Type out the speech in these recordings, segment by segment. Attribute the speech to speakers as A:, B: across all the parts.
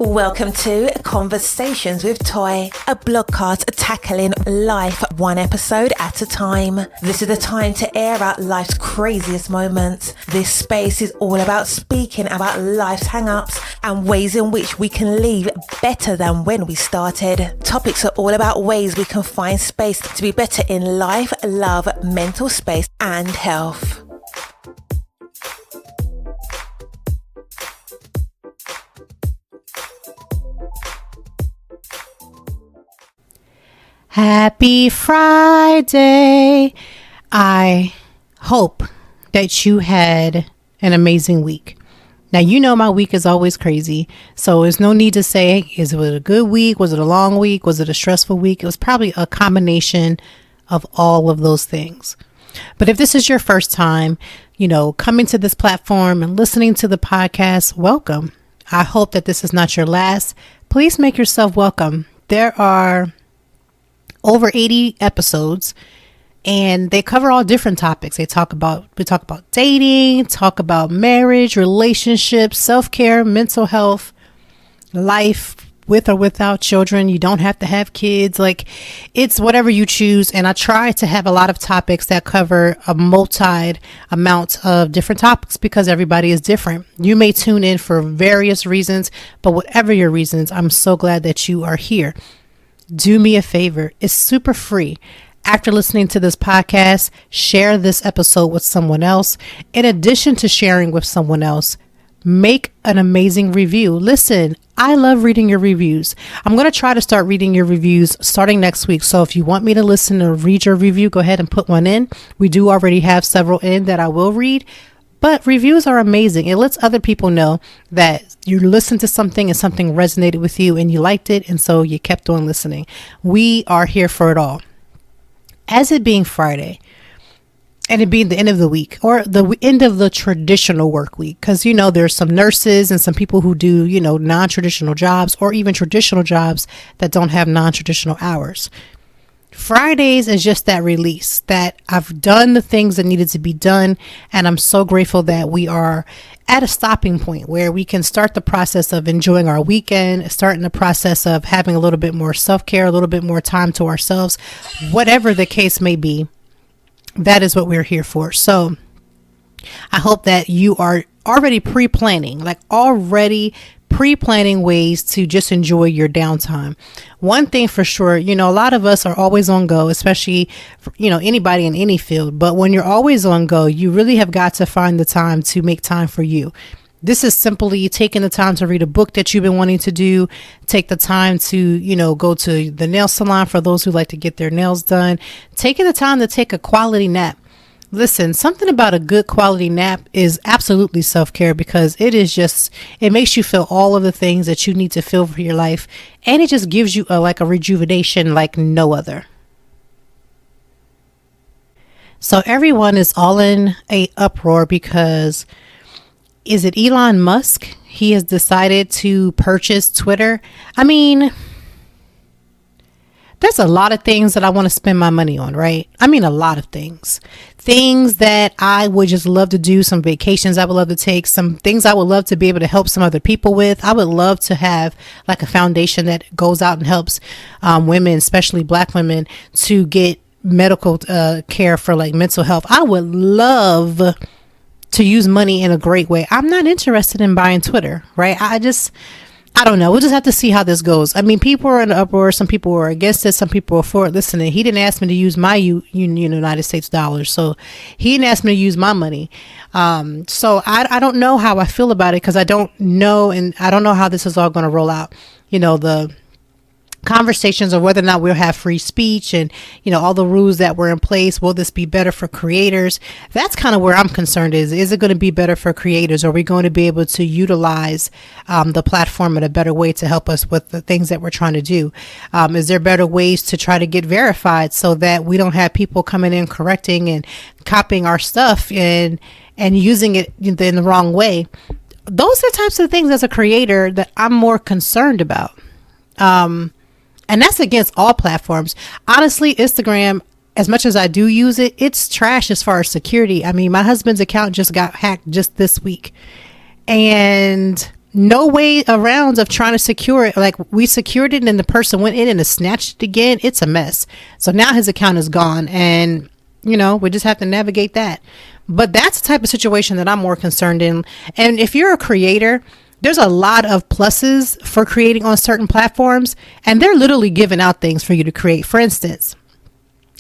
A: Welcome to Conversations with Toy, a blogcast tackling life one episode at a time. This is the time to air out life's craziest moments. This space is all about speaking about life's hang-ups and ways in which we can leave better than when we started. Topics are all about ways we can find space to be better in life, love, mental space, and health.
B: Happy Friday. I hope that you had an amazing week. Now, you know my week is always crazy, so there's no need to say, is it a good week? Was it a long week? Was it a stressful week? It was probably a combination of all of those things. But if this is your first time, coming to this platform and listening to the podcast, welcome. I hope that this is not your last. Please make yourself welcome. There are over 80 episodes and they cover all different topics. We talk about dating, talk about marriage, relationships, self-care, mental health, life with or without children. You don't have to have kids. It's whatever you choose. And I try to have a lot of topics that cover a multi amount of different topics because everybody is different. You may tune in for various reasons, but whatever your reasons, I'm so glad that you are here. Do me a favor. It's super free. After listening to this podcast, share this episode with someone else. In addition to sharing with someone else, make an amazing review. Listen, I love reading your reviews. I'm going to try to start reading your reviews starting next week. So if you want me to listen or read your review, go ahead and put one in. We do already have several in that I will read. But reviews are amazing. It lets other people know that you listened to something and something resonated with you and you liked it. And so you kept on listening. We are here for it all. As it being Friday and it being the end of the week or the end of the traditional work week, because, there's some nurses and some people who do, non-traditional jobs or even traditional jobs that don't have non-traditional hours. Fridays is just that release that I've done the things that needed to be done. And I'm so grateful that we are at a stopping point where we can start the process of enjoying our weekend, starting the process of having a little bit more self-care, a little bit more time to ourselves, whatever the case may be. That is what we're here for. So I hope that you are already pre-planning ways to just enjoy your downtime. One thing for sure, a lot of us are always on go, especially, anybody in any field. But when you're always on go, you really have got to find the time to make time for you. This is simply taking the time to read a book that you've been wanting to do, take the time to, go to the nail salon for those who like to get their nails done, taking the time to take a quality nap. Listen, something about a good quality nap is absolutely self-care because it makes you feel all of the things that you need to feel for your life. And it just gives you a rejuvenation like no other. So everyone is all in a uproar because is it Elon Musk? He has decided to purchase Twitter. There's a lot of things that I want to spend my money on, right? A lot of things. Things that I would just love to do, some vacations I would love to take, some things I would love to be able to help some other people with. I would love to have a foundation that goes out and helps women, especially Black women, to get medical care for mental health. I would love to use money in a great way. I'm not interested in buying Twitter, right? I don't know. We'll just have to see how this goes. People are in an uproar. Some people were against it. Some people were for it. Listen, he didn't ask me to use my United States dollars. So he didn't ask me to use my money. So I don't know how I feel about it because I don't know. And I don't know how this is all going to roll out. The conversations of whether or not we'll have free speech and, all the rules that were in place. Will this be better for creators? That's kind of where I'm concerned is it going to be better for creators? Are we going to be able to utilize the platform in a better way to help us with the things that we're trying to do? Is there better ways to try to get verified so that we don't have people coming in correcting and copying our stuff and using it in the wrong way? Those are types of things as a creator that I'm more concerned about. And that's against all platforms. Honestly, Instagram, as much as I do use it, it's trash as far as security. My husband's account just got hacked just this week. And no way around of trying to secure it. Like, we secured it and then the person went in and snatched it again. It's a mess. So now his account is gone, and we just have to navigate that. But that's the type of situation that I'm more concerned in. And if you're a creator, there's a lot of pluses for creating on certain platforms, and they're literally giving out things for you to create. For instance,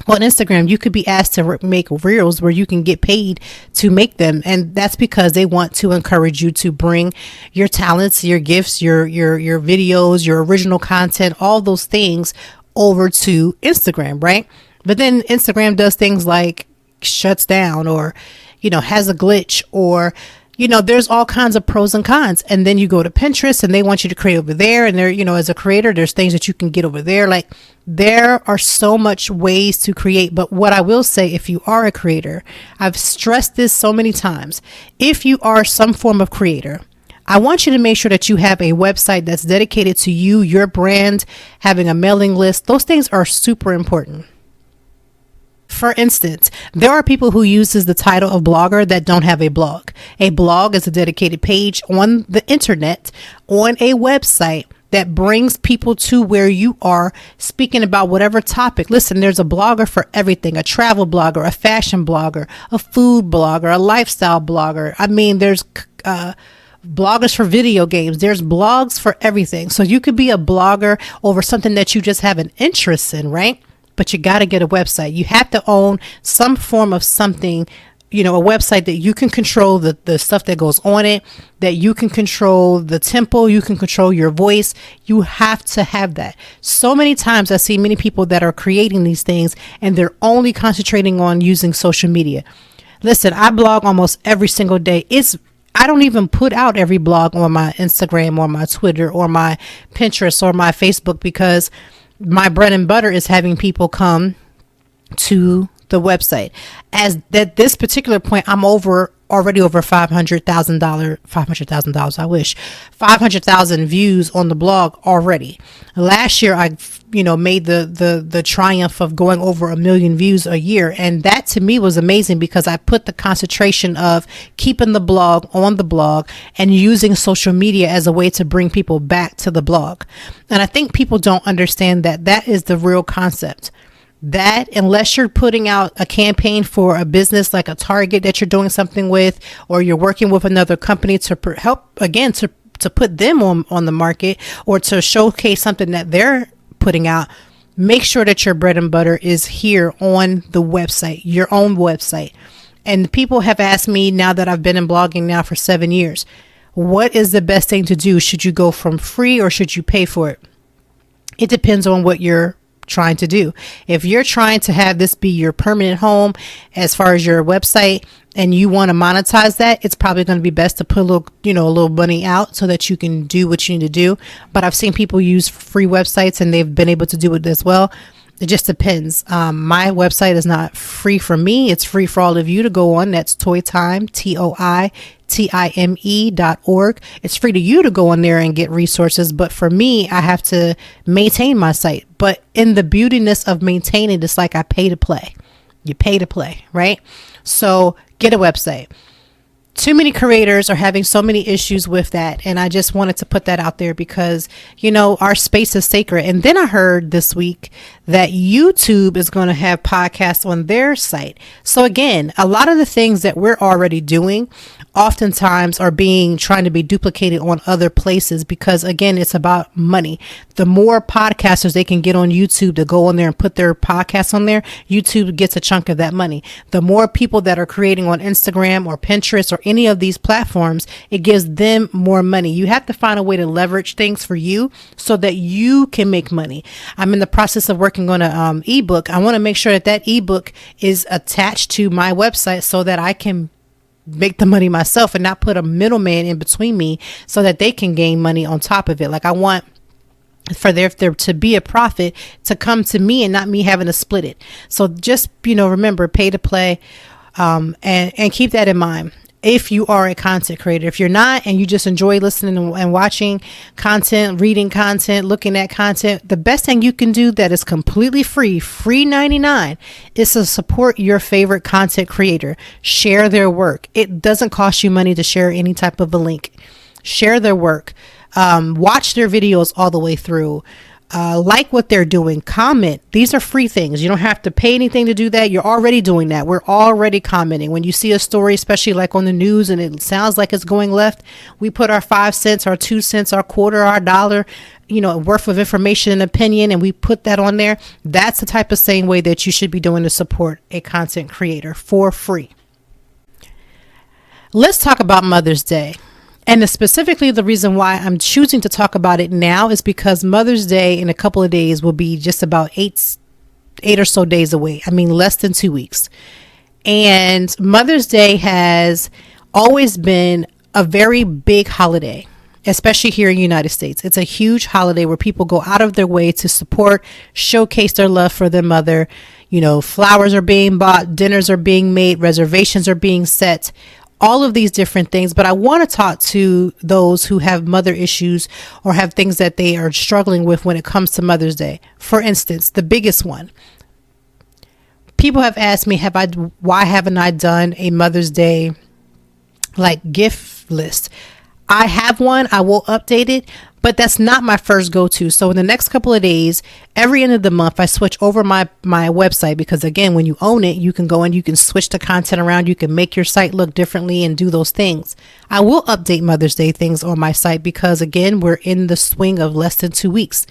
B: on Instagram, you could be asked to make reels where you can get paid to make them. And that's because they want to encourage you to bring your talents, your gifts, your videos, your original content, all those things over to Instagram, right? But then Instagram does things like shuts down, or, has a glitch, or, there's all kinds of pros and cons. And then you go to Pinterest and they want you to create over there. And there, as a creator, there's things that you can get over there. Like, there are so much ways to create. But what I will say, if you are a creator, I've stressed this so many times. If you are some form of creator, I want you to make sure that you have a website that's dedicated to you, your brand, having a mailing list. Those things are super important. For instance, there are people who uses the title of blogger that don't have a blog. A blog is a dedicated page on the internet, on a website, that brings people to where you are speaking about whatever topic. Listen, there's a blogger for everything: a travel blogger, a fashion blogger, a food blogger, a lifestyle blogger. I mean, there's bloggers for video games. There's blogs for everything. So you could be a blogger over something that you just have an interest in, right? But you got to get a website. You have to own some form of something, a website that you can control the stuff that goes on it, that you can control the tempo, you can control your voice. You have to have that. So many times I see many people that are creating these things and they're only concentrating on using social media. Listen, I blog almost every single day. I don't even put out every blog on my Instagram or my Twitter or my Pinterest or my Facebook, because my bread and butter is having people come to the website. As at this particular point, I'm already over $500,000. I wish 500,000 views on the blog already. Last year, I made the triumph of going over 1 million views a year, and that to me was amazing because I put the concentration of keeping the blog on the blog and using social media as a way to bring people back to the blog. And I think people don't understand that is the real concept. That unless you're putting out a campaign for a business like a Target that you're doing something with, or you're working with another company to help again to put them on the market, or to showcase something that they're putting out, make sure that your bread and butter is here on the website, your own website. And people have asked me, now that I've been in blogging now for 7 years, what is the best thing to do? Should you go from free or should you pay for it? It depends on what you're trying to do. If you're trying to have this be your permanent home as far as your website, and you want to monetize that, it's probably going to be best to put a little money out so that you can do what you need to do. But I've seen people use free websites and they've been able to do it as well. It just depends. My website is not free for me. It's free for all of you to go on. That's Toytime, TOITIME.org. It's free to you to go on there and get resources. But for me, I have to maintain my site. But in the beautiness of maintaining, it's like I pay to play. You pay to play, right? So get a website. Too many creators are having so many issues with that. And I just wanted to put that out there because, our space is sacred. And then I heard this week that YouTube is going to have podcasts on their site. So again, a lot of the things that we're already doing oftentimes are trying to be duplicated on other places because, again, it's about money. The more podcasters they can get on YouTube to go on there and put their podcasts on there, YouTube gets a chunk of that money. The more people that are creating on Instagram or Pinterest or any of these platforms, it gives them more money. You have to find a way to leverage things for you so that you can make money. I'm in the process of working on an ebook. I want to make sure that ebook is attached to my website so that I can make the money myself and not put a middleman in between me so that they can gain money on top of it. Like I want for there to be a profit to come to me and not me having to split it. So just, remember, pay to play, and keep that in mind. If you are a content creator, if you're not, and you just enjoy listening and watching content, reading content, looking at content, the best thing you can do that is completely free 99, is to support your favorite content creator. Share their work. It doesn't cost you money to share any type of a link. share their work, watch their videos all the way through. Like what they're doing, comment. These are free things. You don't have to pay anything to do that. You're already doing that. We're already commenting. When you see a story, especially like on the news, and it sounds like it's going left, we put our 5 cents, our 2 cents, our quarter, our dollar, worth of information and opinion, and we put that on there. That's the type of same way that you should be doing to support a content creator for free. Let's talk about Mother's Day. And specifically, the reason why I'm choosing to talk about it now is because Mother's Day in a couple of days will be just about eight or so days away. I mean, less than 2 weeks. And Mother's Day has always been a very big holiday, especially here in the United States. It's a huge holiday where people go out of their way to support, showcase their love for their mother. Flowers are being bought, dinners are being made, reservations are being set, all of these different things. But I want to talk to those who have mother issues or have things that they are struggling with when it comes to Mother's Day. For instance, the biggest one. People have asked me, why haven't I done a Mother's Day gift list? I have one. I will update it, but that's not my first go-to. So in the next couple of days, every end of the month, I switch over my website, because again, when you own it, you can go and you can switch the content around. You can make your site look differently and do those things. I will update Mother's Day things on my site because again, we're in the swing of less than 2 weeks.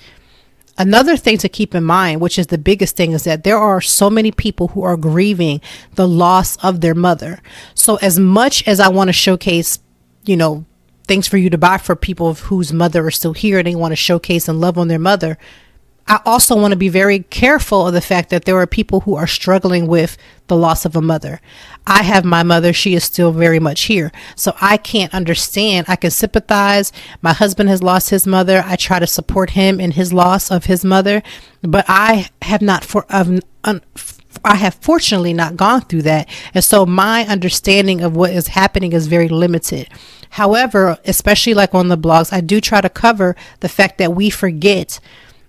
B: Another thing to keep in mind, which is the biggest thing, is that there are so many people who are grieving the loss of their mother. So as much as I want to showcase, things for you to buy for people whose mother are still here and they want to showcase and love on their mother, I also want to be very careful of the fact that there are people who are struggling with the loss of a mother. I have my mother. She is still very much here. So I can't understand. I can sympathize. My husband has lost his mother. I try to support him in his loss of his mother, but I have fortunately not gone through that. And so my understanding of what is happening is very limited. However, especially on the blogs, I do try to cover the fact that we forget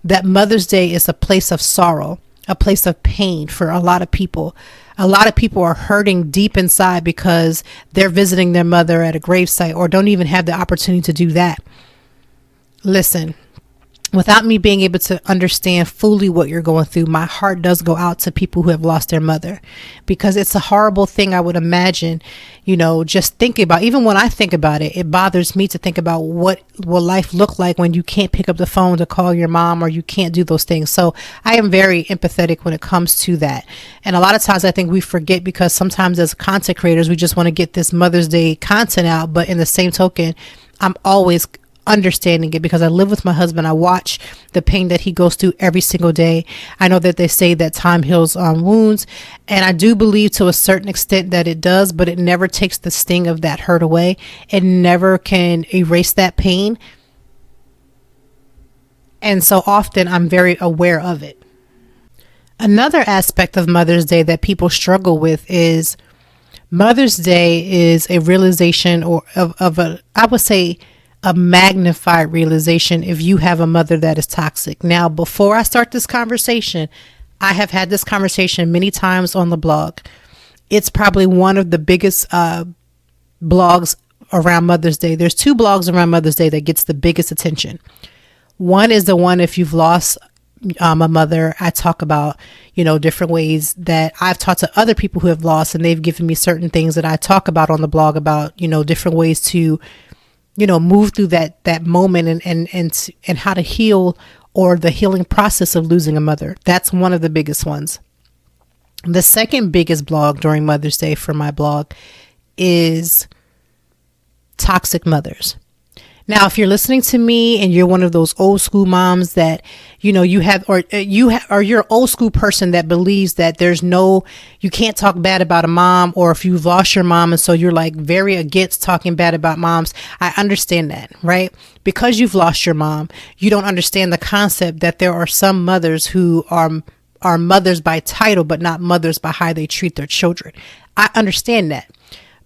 B: that Mother's Day is a place of sorrow, a place of pain for a lot of people. A lot of people are hurting deep inside because they're visiting their mother at a gravesite or don't even have the opportunity to do that. Listen, without me being able to understand fully what you're going through, my heart does go out to people who have lost their mother, because it's a horrible thing. I would imagine, just thinking about, even when I think about it, it bothers me to think about what will life look like when you can't pick up the phone to call your mom or you can't do those things. So I am very empathetic when it comes to that. And a lot of times I think we forget, because sometimes as content creators, we just want to get this Mother's Day content out. But in the same token, I'm always understanding it because I live with my husband. I watch the pain that he goes through every single day. I know that they say that time heals wounds, and I do believe to a certain extent that it does, but it never takes the sting of that hurt away. It never can erase that pain. And so often I'm very aware of it. Another aspect of Mother's Day that people struggle with is Mother's Day is a realization I would say, a magnified realization if you have a mother that is toxic. Now, before I start this conversation, I have had this conversation many times on the blog. It's probably one of the biggest blogs around Mother's Day. There's 2 blogs around Mother's Day that gets the biggest attention. One is the one if you've lost a mother. I talk about, different ways that I've talked to other people who have lost, and they've given me certain things that I talk about on the blog about, different ways to move through that moment and how to heal, or the healing process of losing a mother. That's one of the biggest ones. The second biggest blog during Mother's Day for my blog is toxic mothers. Now, if you're listening to me and you're one of those old school moms that, you have, or you're an old school person that believes that you can't talk bad about a mom, or if you've lost your mom and so you're very against talking bad about moms, I understand that, right? Because you've lost your mom, you don't understand the concept that there are some mothers who are mothers by title, but not mothers by how they treat their children. I understand that.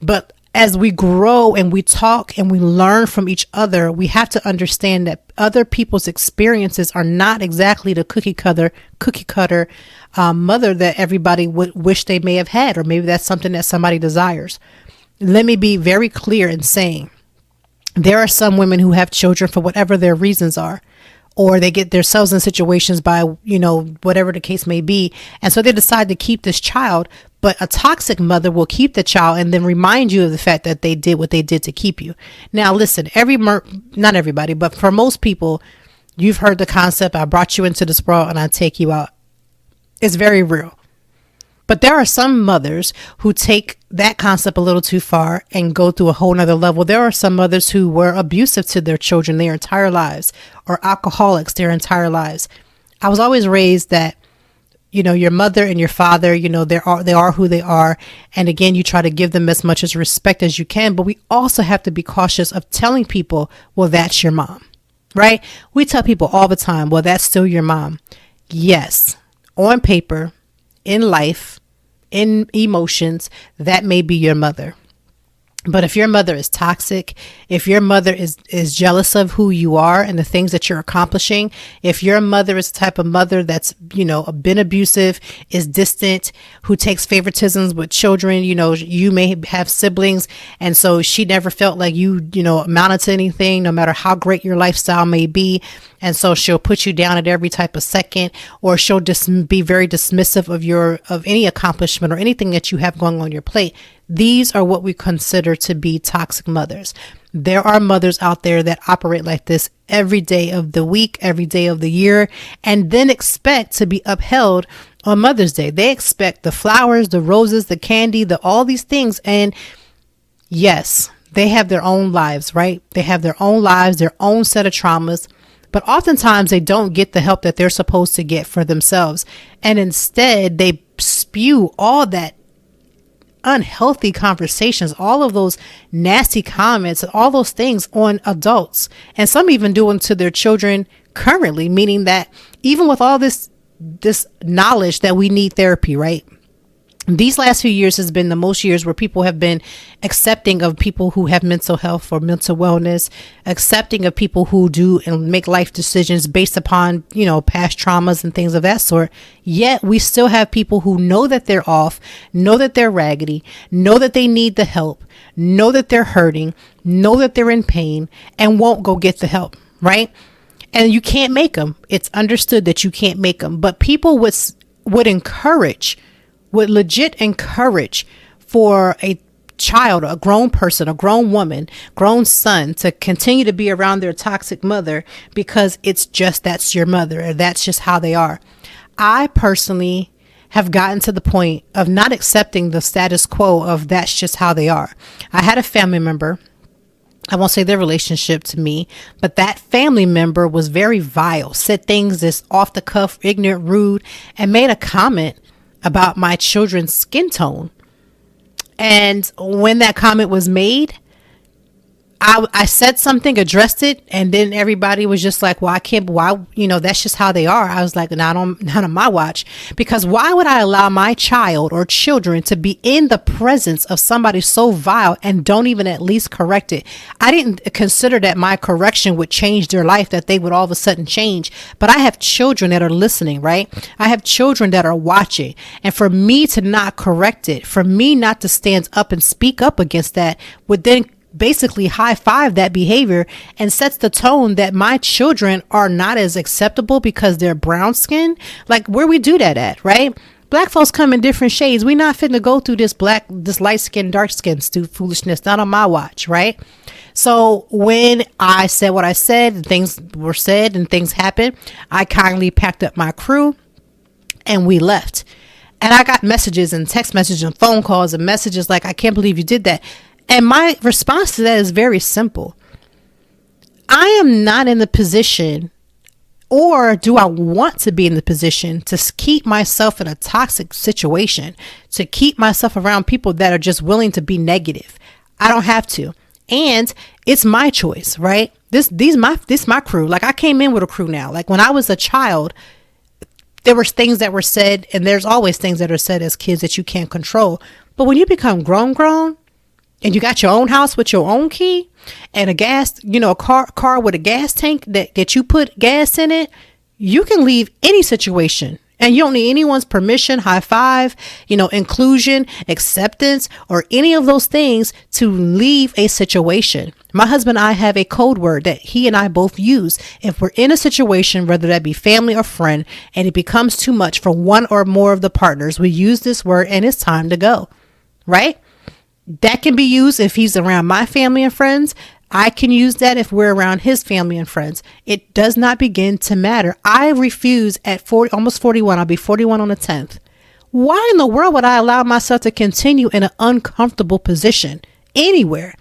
B: But as we grow and we talk and we learn from each other, we have to understand that other people's experiences are not exactly the cookie cutter mother that everybody would wish they may have had, or maybe that's something that somebody desires. Let me be very clear in saying There are some women who have children for whatever their reasons are, or they get themselves in situations by, whatever the case may be. And so they decide to keep this child, but a toxic mother will keep the child and then remind you of the fact that they did what they did to keep you. Now, listen, not everybody, but for most people, you've heard the concept, I brought you into this world and I take you out. It's very real. But there are some mothers who take that concept a little too far and go through a whole nother level. There are some mothers who were abusive to their children their entire lives, or alcoholics their entire lives. I was always raised that, your mother and your father, they are who they are. And again, you try to give them as much as respect as you can. But we also have to be cautious of telling people, well, that's your mom, right? We tell people all the time, well, that's still your mom. Yes, on paper, in life, in emotions, that may be your mother. But if your mother is toxic, if your mother is jealous of who you are and the things that you're accomplishing, if your mother is the type of mother that's, been abusive, is distant, who takes favoritisms with children, you may have siblings. And so she never felt like you, amounted to anything, no matter how great your lifestyle may be. And so she'll put you down at every type of second, or she'll just be very dismissive of any accomplishment or anything that you have going on your plate. These are what we consider to be toxic mothers. There are mothers out there that operate like this every day of the week, every day of the year, and then expect to be upheld on Mother's Day. They expect the flowers, the roses, the candy, all these things. And yes, they have their own lives, right? They have their own lives, their own set of traumas. But oftentimes they don't get the help that they're supposed to get for themselves. And instead they spew all that unhealthy conversations, all of those nasty comments, all those things on adults. And some even do them to their children currently, meaning that even with all this knowledge that we need therapy, right? These last few years has been the most years where people have been accepting of people who have mental health or mental wellness, accepting of people who do and make life decisions based upon, past traumas and things of that sort. Yet we still have people who know that they're off, know that they're raggedy, know that they need the help, know that they're hurting, know that they're in pain, and won't go get the help, right? And you can't make them. It's understood that you can't make them. But people would legit encourage for a child, a grown person, a grown woman, grown son to continue to be around their toxic mother because that's your mother, or that's just how they are. I personally have gotten to the point of not accepting the status quo of that's just how they are. I had a family member, I won't say their relationship to me, but that family member was very vile, said things that's off the cuff, ignorant, rude, and made a comment about my children's skin tone. And when that comment was made, I said something, addressed it, and then everybody was just like, well, that's just how they are. I was like, not on my watch. Because why would I allow my child or children to be in the presence of somebody so vile and don't even at least correct it? I didn't consider that my correction would change their life, that they would all of a sudden change. But I have children that are listening, right? I have children that are watching. And for me to not correct it, for me not to stand up and speak up against that, would then basically high five that behavior and sets the tone that my children are not as acceptable because they're brown skin. Like, where we do that at, right? Black folks come in different shades. We not finna go through this light skin, dark skin foolishness. Not on my watch, right? So when I said what I said, things were said and things happened, I kindly packed up my crew and we left. And I got messages and text messages and phone calls and messages like, I can't believe you did that. And my response to that is very simple. I am not in the position, or do I want to be in the position, to keep myself in a toxic situation, to keep myself around people that are just willing to be negative. I don't have to. And it's my choice, right? This my crew. Like, I came in with a crew now. Like, when I was a child, there were things that were said, and there's always things that are said as kids that you can't control. But when you become grown, and you got your own house with your own key and a gas, a car with a gas tank that you put gas in it, you can leave any situation and you don't need anyone's permission, high five, inclusion, acceptance, or any of those things to leave a situation. My husband and I have a code word that he and I both use if we're in a situation, whether that be family or friend, and it becomes too much for one or more of the partners. We use this word and it's time to go, right? That can be used if he's around my family and friends. I can use that if we're around his family and friends. It does not begin to matter. I refuse at 40, almost 41. I'll be 41 on the 10th. Why in the world would I allow myself to continue in an uncomfortable position anywhere?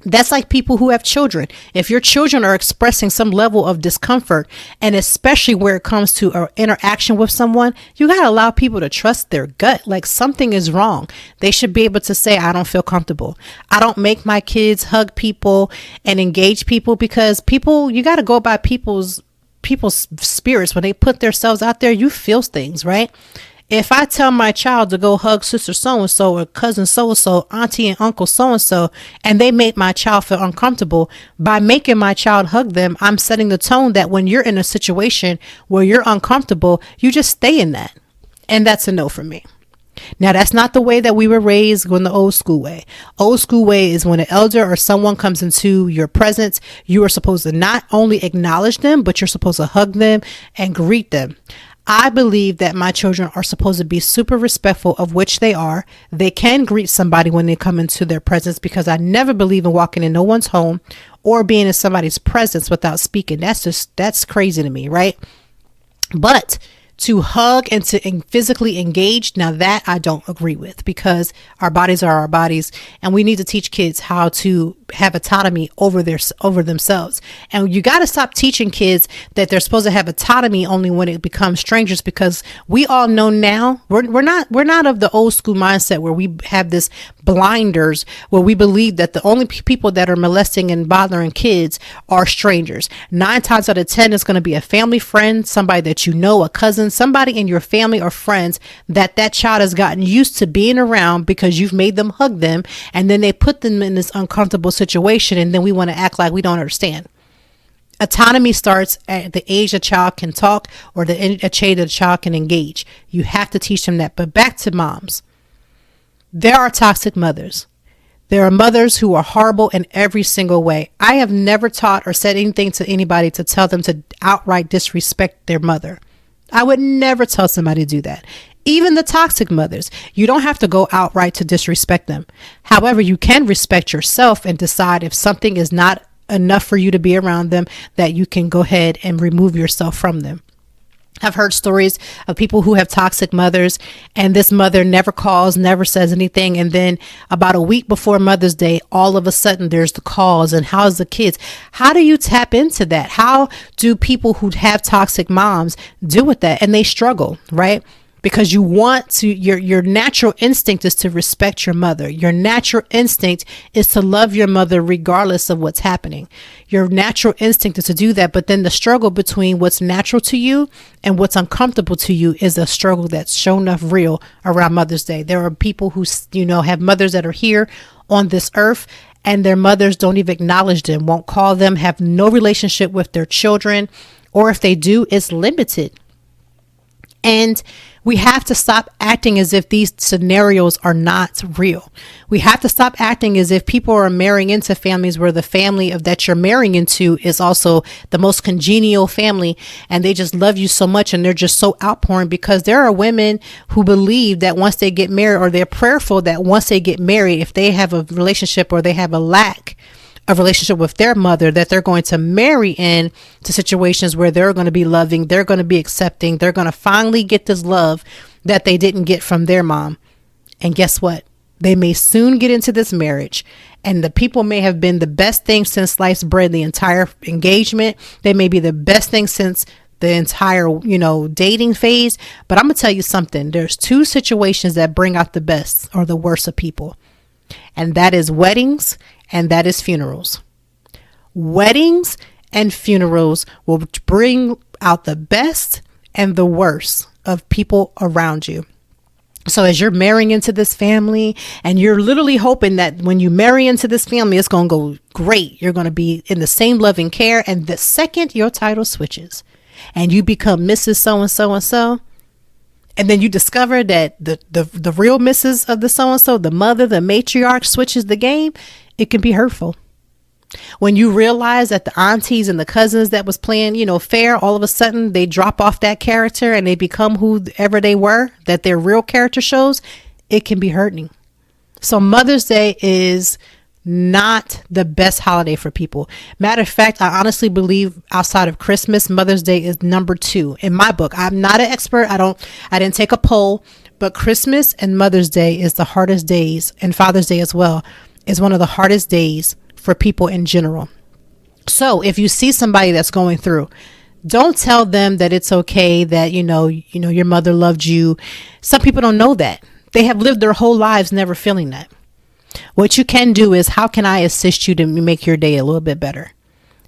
B: That's like people who have children. If your children are expressing some level of discomfort, and especially where it comes to an interaction with someone, you got to allow people to trust their gut. Like something is wrong. They should be able to say, I don't feel comfortable. I don't make my kids hug people and engage people, because people, you got to go by people's spirits. When they put themselves out there, you feel things, right? If I tell my child to go hug sister so-and-so or cousin so-and-so, auntie and uncle so-and-so, and they make my child feel uncomfortable, by making my child hug them, I'm setting the tone that when you're in a situation where you're uncomfortable, you just stay in that. And that's a no for me. Now, that's not the way that we were raised in the old school way. Old school way is when an elder or someone comes into your presence, you are supposed to not only acknowledge them, but you're supposed to hug them and greet them. I believe that my children are supposed to be super respectful of which they are. They can greet somebody when they come into their presence, because I never believe in walking in no one's home or being in somebody's presence without speaking. That's crazy to me, right? But to hug and to physically engage, now that I don't agree with, because our bodies are our bodies, and we need to teach kids how to have autonomy over themselves. And you got to stop teaching kids that they're supposed to have autonomy only when it becomes strangers, because we all know now we're not of the old school mindset where we have this blinders where we believe that the only people that are molesting and bothering kids are strangers. 9 times out of 10 is going to be a family friend, somebody that you know, a cousin, somebody in your family or friends that child has gotten used to being around because you've made them hug them, and then they put them in this uncomfortable situation, and then we want to act like we don't understand. Autonomy starts at the age a child can talk, or the age a child can engage. You have to teach them that. But back to moms. There are toxic mothers. There are mothers who are horrible in every single way. I have never taught or said anything to anybody to tell them to outright disrespect their mother. I would never tell somebody to do that. Even the toxic mothers, you don't have to go outright to disrespect them. However, you can respect yourself and decide if something is not enough for you to be around them, that you can go ahead and remove yourself from them. I've heard stories of people who have toxic mothers, and this mother never calls, never says anything. And then about a week before Mother's Day, all of a sudden there's the calls and how's the kids? How do you tap into that? How do people who have toxic moms deal with that? And they struggle, right? Because you want to, your natural instinct is to respect your mother. Your natural instinct is to love your mother regardless of what's happening. Your natural instinct is to do that. But then the struggle between what's natural to you and what's uncomfortable to you is a struggle that's shown enough real around Mother's Day. There are people who, have mothers that are here on this earth, and their mothers don't even acknowledge them, won't call them, have no relationship with their children, or if they do, it's limited. And we have to stop acting as if these scenarios are not real. We have to stop acting as if people are marrying into families where the family that you're marrying into is also the most congenial family, and they just love you so much and they're just so outpouring, because there are women who believe that once they get married, or they're prayerful that once they get married, if they have a relationship or they have a lack of relationship with their mother, that they're going to marry in to situations where they're going to be loving, they're going to be accepting, they're going to finally get this love that they didn't get from their mom. And guess what? They may soon get into this marriage, and the people may have been the best thing since sliced bread the entire engagement. They may be the best thing since the entire, dating phase. But I'm going to tell you something. There's 2 situations that bring out the best or the worst of people. And that is weddings, and that is funerals. Weddings and funerals will bring out the best and the worst of people around you. So as you're marrying into this family, and you're literally hoping that when you marry into this family, it's going to go great. You're going to be in the same loving care. And the second your title switches and you become Mrs. So-and-so and so, and then you discover that the real Mrs. of the so-and-so, the mother, the matriarch, switches the game, it can be hurtful. When you realize that the aunties and the cousins that was playing, fair, all of a sudden they drop off that character and they become whoever they were, that their real character shows, it can be hurting. So Mother's Day is not the best holiday for people. Matter of fact, I honestly believe outside of Christmas, Mother's Day is number 2 in my book. I'm not an expert. I didn't take a poll, but Christmas and Mother's Day is the hardest days, and Father's Day as well is one of the hardest days for people in general. So if you see somebody that's going through, don't tell them that it's okay, that, your mother loved you. Some people don't know that. They have lived their whole lives never feeling that. What you can do is, how can I assist you to make your day a little bit better?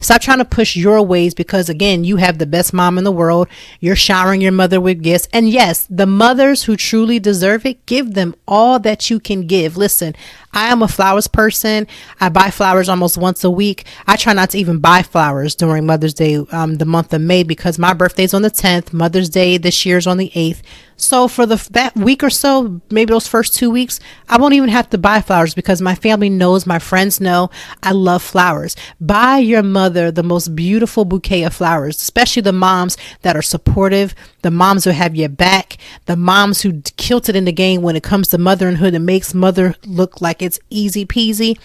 B: Stop trying to push your ways, because again, you have the best mom in the world. You're showering your mother with gifts. And yes, the mothers who truly deserve it, give them all that you can give. Listen, I am a flowers person. I buy flowers almost once a week. I try not to even buy flowers during Mother's Day, the month of May, because my birthday's on the 10th. Mother's Day this year's on the 8th. So for that week or so, maybe those first 2 weeks, I won't even have to buy flowers, because my family knows, my friends know, I love flowers. Buy your mother the most beautiful bouquet of flowers, especially the moms that are supportive, the moms who have your back, the moms who killed it in the game when it comes to motherhood and makes mother look like it's easy peasy.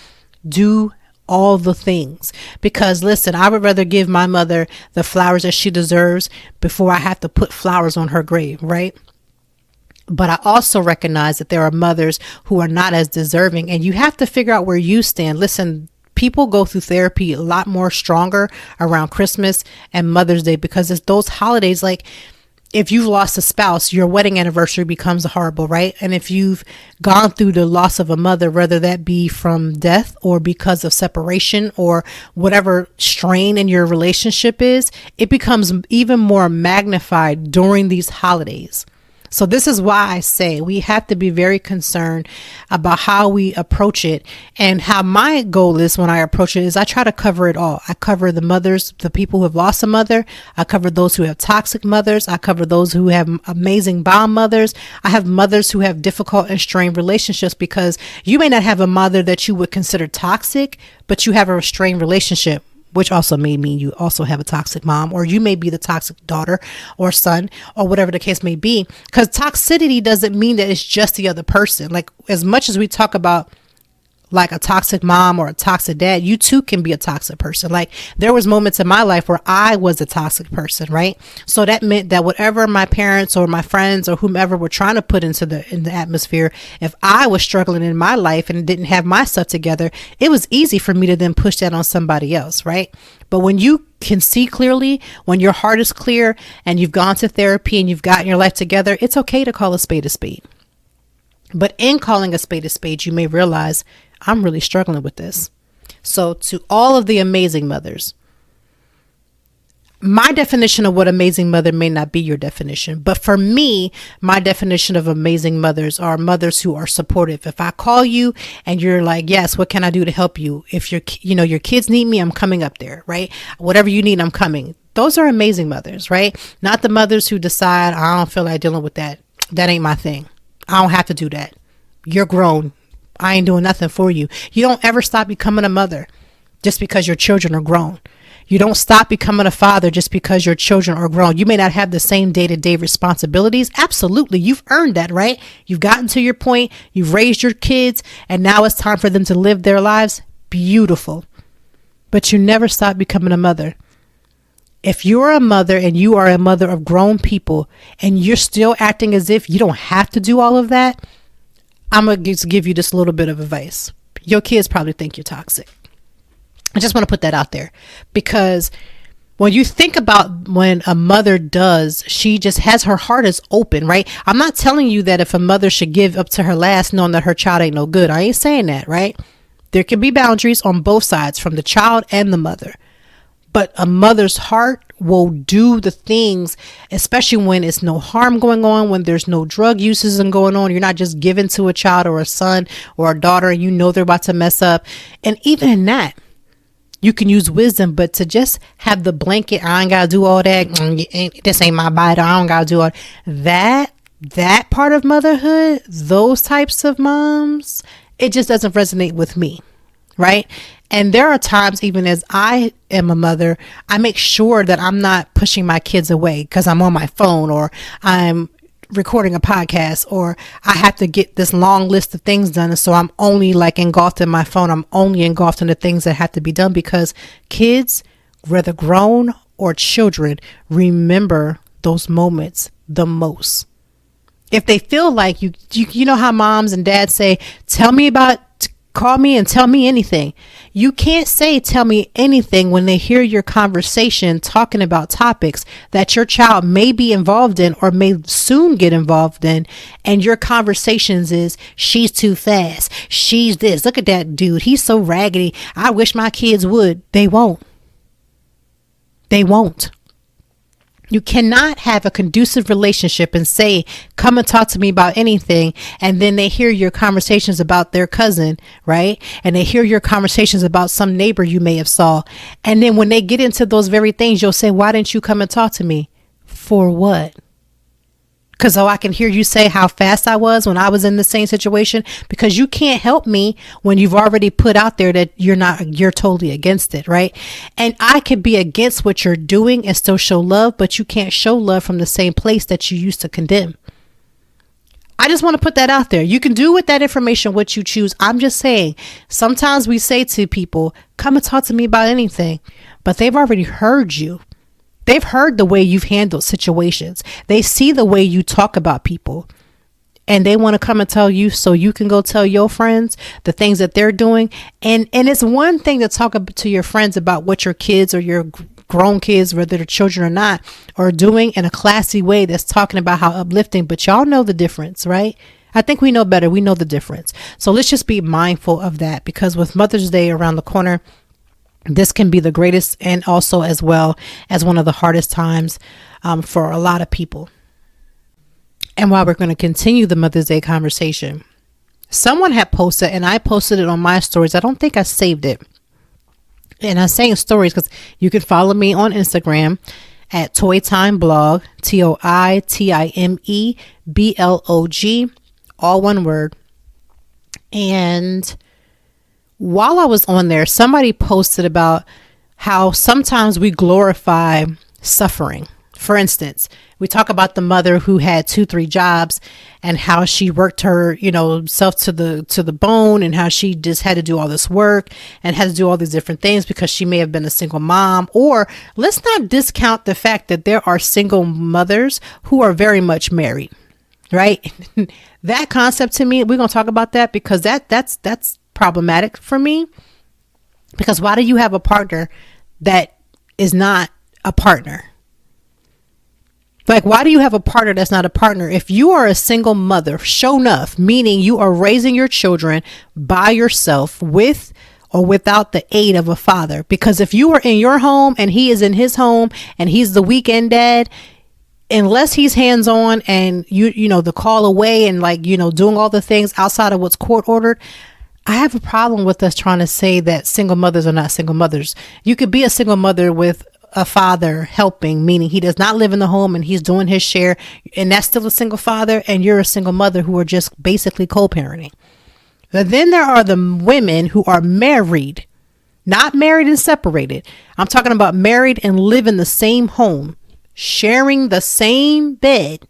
B: Do all the things, because listen, I would rather give my mother the flowers that she deserves before I have to put flowers on her grave, right? But I also recognize that there are mothers who are not as deserving, and you have to figure out where you stand. Listen, people go through therapy a lot more stronger around Christmas and Mother's Day, because it's those holidays. Like, if you've lost a spouse, your wedding anniversary becomes horrible, right? And if you've gone through the loss of a mother, whether that be from death or because of separation or whatever strain in your relationship is, it becomes even more magnified during these holidays. So this is why I say we have to be very concerned about how we approach it. And how my goal is when I approach it is I try to cover it all. I cover the mothers, the people who have lost a mother. I cover those who have toxic mothers. I cover those who have amazing bomb mothers. I have mothers who have difficult and strained relationships, because you may not have a mother that you would consider toxic, but you have a strained relationship, which also may mean you also have a toxic mom, or you may be the toxic daughter or son, or whatever the case may be. Because toxicity doesn't mean that it's just the other person. Like, as much as we talk about like a toxic mom or a toxic dad, you too can be a toxic person. Like, there was moments in my life where I was a toxic person, right? So that meant that whatever my parents or my friends or whomever were trying to put in the atmosphere, if I was struggling in my life and didn't have my stuff together, it was easy for me to then push that on somebody else, right? But when you can see clearly, when your heart is clear and you've gone to therapy and you've gotten your life together, it's okay to call a spade a spade. But in calling a spade, you may realize, I'm really struggling with this. So to all of the amazing mothers, my definition of what amazing mother may not be your definition, but for me, my definition of amazing mothers are mothers who are supportive. If I call you and you're like, yes, what can I do to help you? If your kids need me, I'm coming up there, right? Whatever you need, I'm coming. Those are amazing mothers, right? Not the mothers who decide, I don't feel like dealing with that. That ain't my thing. I don't have to do that. You're grown. I ain't doing nothing for you. You don't ever stop becoming a mother just because your children are grown. You don't stop becoming a father just because your children are grown. You may not have the same day-to-day responsibilities. Absolutely. You've earned that, right? You've gotten to your point. You've raised your kids, and now it's time for them to live their lives. Beautiful. But you never stop becoming a mother. If you're a mother and you are a mother of grown people and you're still acting as if you don't have to do all of that, I'm going to give you this little bit of advice. Your kids probably think you're toxic. I just want to put that out there, because when you think about when a mother does, she just has her heart is open, right? I'm not telling you that if a mother should give up to her last knowing that her child ain't no good. I ain't saying that, right? There can be boundaries on both sides, from the child and the mother. But a mother's heart will do the things, especially when it's no harm going on, when there's no drug uses and going on. You're not just giving to a child or a son or a daughter and you know they're about to mess up. And even in that, you can use wisdom, but to just have the blanket, I ain't got to do all that. This ain't my body. I don't got to do all that part of motherhood, those types of moms, it just doesn't resonate with me. right? And there are times, even as I am a mother, I make sure that I'm not pushing my kids away because I'm on my phone or I'm recording a podcast or I have to get this long list of things done. And so I'm only like engulfed in my phone. I'm only engulfed in the things that have to be done because kids, whether grown or children, remember those moments the most. If they feel like you know how moms and dads say, call me and tell me anything. You can't say tell me anything when they hear your conversation talking about topics that your child may be involved in or may soon get involved in. And your conversations is, she's too fast. She's this. Look at that dude. He's so raggedy. I wish my kids would. They won't. They won't. You cannot have a conducive relationship and say, come and talk to me about anything. And then they hear your conversations about their cousin, right? And they hear your conversations about some neighbor you may have saw. And then when they get into those very things, you'll say, why didn't you come and talk to me? For what? Because I can hear you say how fast I was when I was in the same situation, because you can't help me when you've already put out there that you're totally against it, right? And I could be against what you're doing and still show love, but you can't show love from the same place that you used to condemn. I just want to put that out there. You can do with that information what you choose. I'm just saying, sometimes we say to people, come and talk to me about anything, but they've already heard you. They've heard the way you've handled situations. They see the way you talk about people, and they want to come and tell you so you can go tell your friends the things that they're doing. And it's one thing to talk to your friends about what your kids or your grown kids, whether they're children or not, are doing in a classy way that's talking about how uplifting, but y'all know the difference, right? I think we know better. We know the difference. So let's just be mindful of that, because with Mother's Day around the corner, this can be the greatest and also as well as one of the hardest times for a lot of people. And while we're going to continue the Mother's Day conversation, someone had posted, and I posted it on my stories. I don't think I saved it. And I'm saying stories because you can follow me on Instagram at Toytime Blog, ToiTimeblog, all one word. And while I was on there, somebody posted about how sometimes we glorify suffering. For instance, we talk about the mother who had 2-3 jobs and how she worked her, self to the bone, and how she just had to do all this work and had to do all these different things because she may have been a single mom. Or let's not discount the fact that there are single mothers who are very much married, right? That concept, to me, we're going to talk about that because that's problematic for me. Because why do you have a partner that is not a partner? Like, why do you have a partner that's not a partner? If you are a single mother, show enough, meaning you are raising your children by yourself with or without the aid of a father. Because if you are in your home and he is in his home and he's the weekend dad, unless he's hands-on and the call away and doing all the things outside of what's court ordered, I have a problem with us trying to say that single mothers are not single mothers. You could be a single mother with a father helping, meaning he does not live in the home and he's doing his share, and that's still a single father, and you're a single mother who are just basically co-parenting. But then there are the women who are married, not married and separated. I'm talking about married and live in the same home, sharing the same bed,